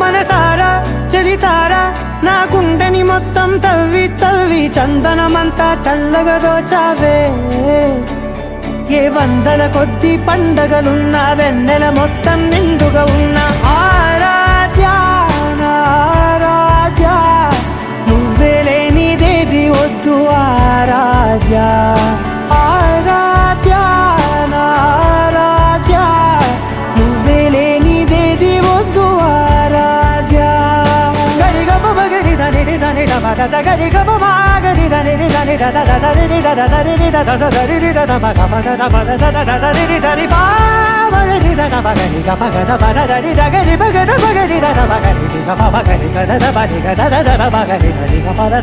మనసారా చలితారా నా గుండెని మొత్తం తవ్వి తవ్వి చందనమంతా చల్లగా దోచావే ఏ వందల కొద్ది పండగలున్నా వెన్నెల మొత్తం నిండుగా ఉన్న ఆరాధ్య నా ఆరాధ్య నువ్వే లేనిదేది వద్దు ఆరాధ్య ఆరాధ్య నా ఆరాధ్య నువ్వే లేనిదేది వద్దు ఆరాధ్య గరిగమ మగరి దని దని మగ గరిగమ మాగరి దని దని దని దని దని దని మగ మగ మగ దని దని బా మగరి దని మగరి గ మగ మగ దని దగరి మగ మగరి దని మగరి గ మగరి గ దని మగరి గ దని మగరి దని గ మగ